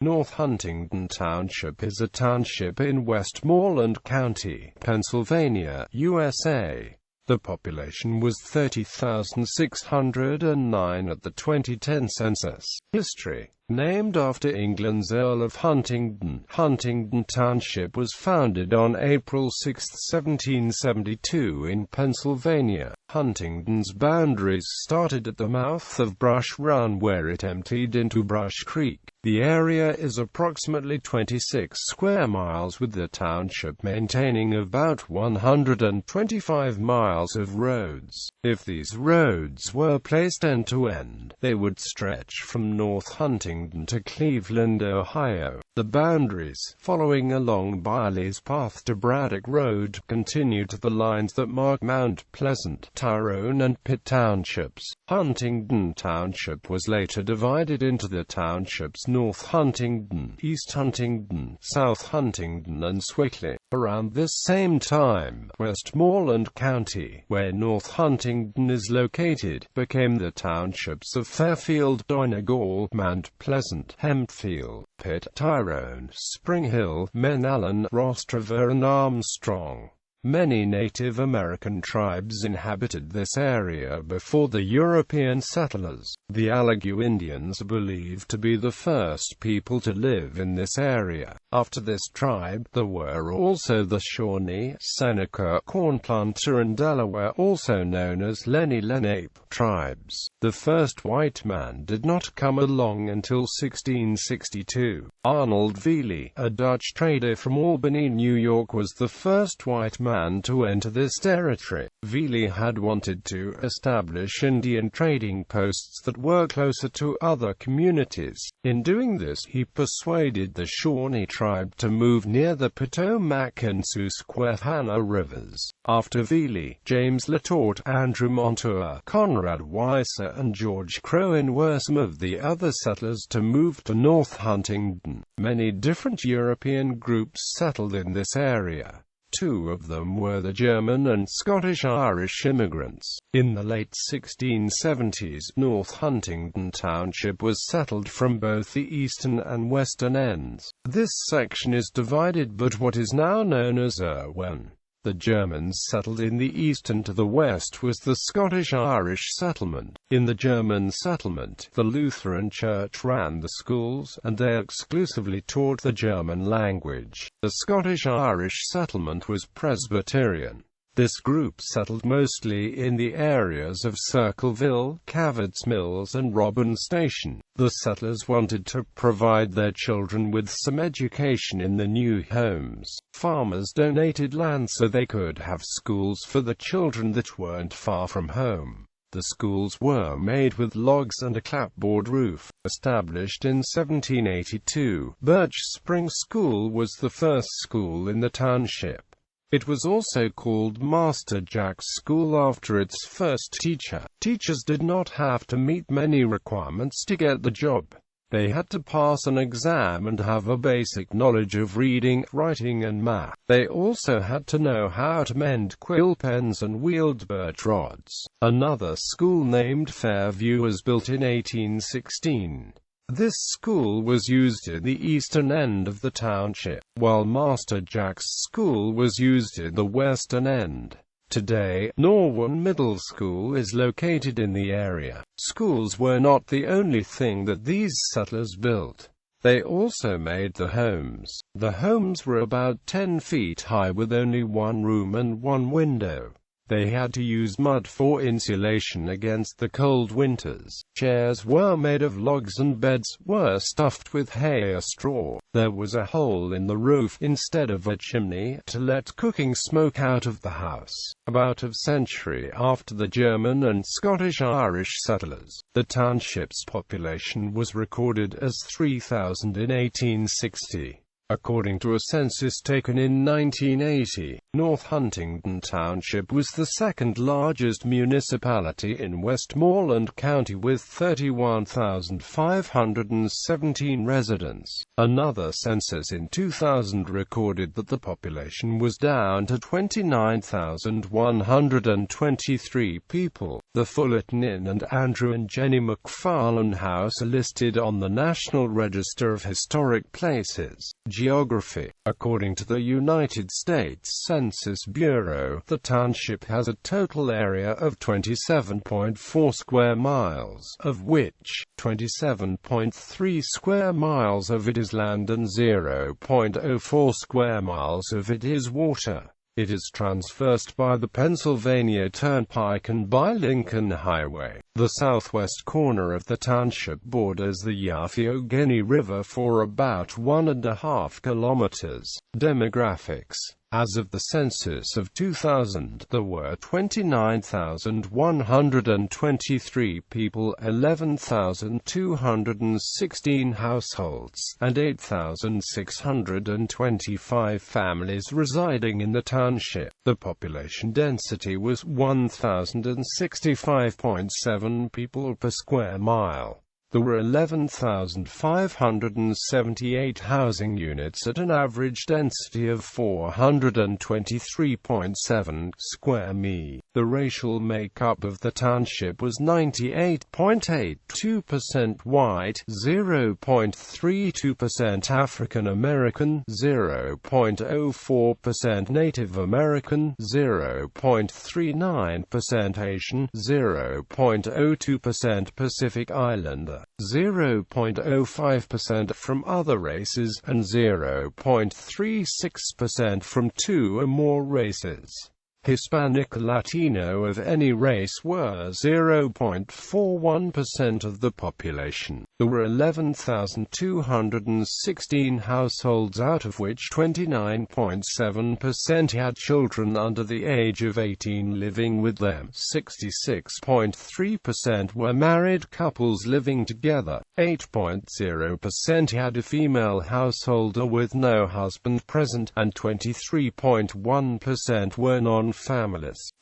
North Huntingdon Township is a township in Westmoreland County, Pennsylvania, USA. The population was 30,609 at the 2010 census. History. Named after England's Earl of Huntingdon, Huntingdon Township was founded on April 6, 1772 in Pennsylvania. Huntingdon's boundaries started at the mouth of Brush Run where it emptied into Brush Creek. The area is approximately 26 square miles, with the township maintaining about 125 miles of roads. If these roads were placed end to end, they would stretch from North Huntingdon to Cleveland, Ohio. The boundaries, following along Biley's Path to Braddock Road, continue to the lines that mark Mount Pleasant, Tyrone and Pitt Townships. Huntingdon Township was later divided into the townships North Huntingdon, East Huntingdon, South Huntingdon and Swickley. Around this same time, Westmoreland County, where North Huntingdon is located, became the townships of Fairfield, Donegal, Mount Pleasant, Hempfield, Pitt, Tyrone, Spring Hill, Menallen, Rostrevor and Armstrong. Many Native American tribes inhabited this area before the European settlers. The Allegheny Indians are believed to be the first people to live in this area. After this tribe, there were also the Shawnee, Seneca, Cornplanter and Delaware, also known as Lenni Lenape tribes. The first white man did not come along until 1662. Arnold Veely, a Dutch trader from Albany, New York, was the first white man to enter this territory. Veely had wanted to establish Indian trading posts that were closer to other communities. In doing this, he persuaded the Shawnee tribe to move near the Potomac and Susquehanna rivers. After Veely, James Latour, Andrew Montour, Conrad Weiser and George Crowan were some of the other settlers to move to North Huntingdon. Many different European groups settled in this area. Two of them were the German and Scottish-Irish immigrants. In the late 1670s, North Huntingdon Township was settled from both the eastern and western ends. This section is divided by what is now known as Irwin. The Germans settled in the east, and to the west was the Scottish-Irish settlement. In the German settlement, the Lutheran Church ran the schools, and they exclusively taught the German language. The Scottish-Irish settlement was Presbyterian. This group settled mostly in the areas of Circleville, Cavards Mills and Robin Station. The settlers wanted to provide their children with some education in the new homes. Farmers donated land so they could have schools for the children that weren't far from home. The schools were made with logs and a clapboard roof. Established in 1782, Birch Spring School was the first school in the township. It was also called Master Jack's School after its first teacher. Teachers did not have to meet many requirements to get the job. They had to pass an exam and have a basic knowledge of reading, writing and math. They also had to know how to mend quill pens and wield birch rods. Another school named Fairview was built in 1816. This school was used in the eastern end of the township, while Master Jack's School was used in the western end. Today, Norwin Middle School is located in the area. Schools were not the only thing that these settlers built. They also made the homes. The homes were about 10 feet high with only one room and one window. They had to use mud for insulation against the cold winters. Chairs were made of logs and beds were stuffed with hay or straw. There was a hole in the roof instead of a chimney to let cooking smoke out of the house. About a century after the German and Scottish-Irish settlers, the township's population was recorded as 3,000 in 1860. According to a census taken in 1980, North Huntingdon Township was the second largest municipality in Westmoreland County with 31,517 residents. Another census in 2000 recorded that the population was down to 29,123 people. The Fullerton Inn and Andrew and Jenny McFarlane House are listed on the National Register of Historic Places. Geography. According to the United States Census Bureau, the township has a total area of 27.4 square miles, of which 27.3 square miles of it is land and 0.04 square miles of it is water. It is traversed by the Pennsylvania Turnpike and by Lincoln Highway. The southwest corner of the township borders the Youghiogheny River for about 1.5 kilometers. Demographics. As of the census of 2000, there were 29,123 people, 11,216 households, and 8,625 families residing in the township. The population density was 1,065.7 people per square mile. There were 11,578 housing units at an average density of 423.7 square mi. The racial makeup of the township was 98.82% white, 0.32% African American, 0.04% Native American, 0.39% Asian, 0.02% Pacific Islander, 0.05% from other races, and 0.36% from 2 or more races. Hispanic or Latino of any race were 0.41% of the population. There were 11,216 households, out of which 29.7% had children under the age of 18 living with them. 66.3% were married couples living together. 8.0% had a female householder with no husband present, and 23.1% were non-families.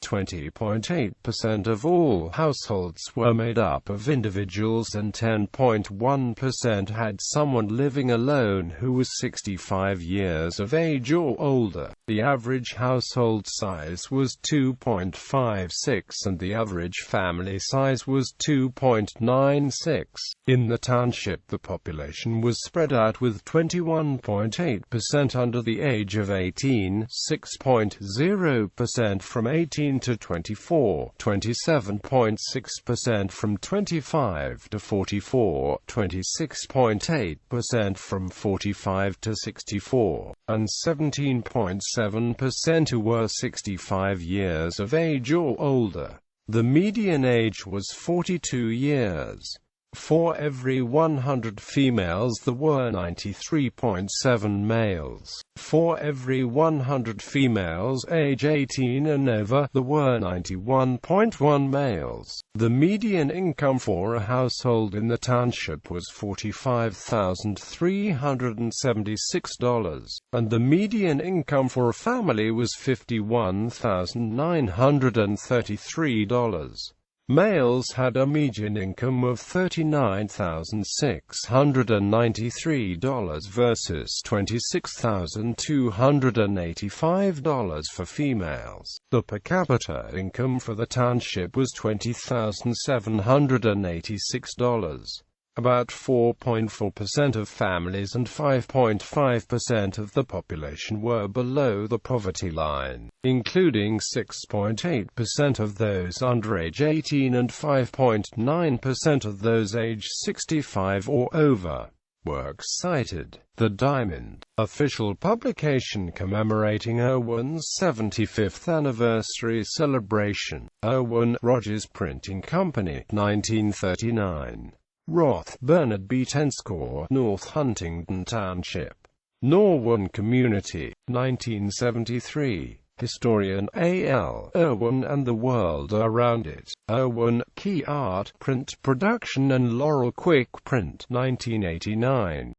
20.8% of all households were made up of individuals, and 10.1% had someone living alone who was 65 years of age or older. The average household size was 2.56 and the average family size was 2.96. In the township, the population was spread out with 21.8% under the age of 18, 6.0% from 18 to 24, 27.6% from 25 to 44, 26.8% from 45 to 64, and 17.7% who were 65 years of age or older. The median age was 42 years. For every 100 females there were 93.7 males. For every 100 females age 18 and over, there were 91.1 males. The median income for a household in the township was $45,376, and the median income for a family was $51,933. Males had a median income of $39,693 versus $26,285 for females. The per capita income for the township was $20,786. About 4.4% of families and 5.5% of the population were below the poverty line, including 6.8% of those under age 18 and 5.9% of those age 65 or over. Works cited: The Diamond, official publication commemorating Owen's 75th anniversary celebration. Owen, Rogers Printing Company, 1939. Roth, Bernard B. Tenscore, North Huntingdon Township. Norwin Community, 1973. Historian A.L. Owen and the World Around It. Owen, Key Art, Print Production and Laurel Quick Print, 1989.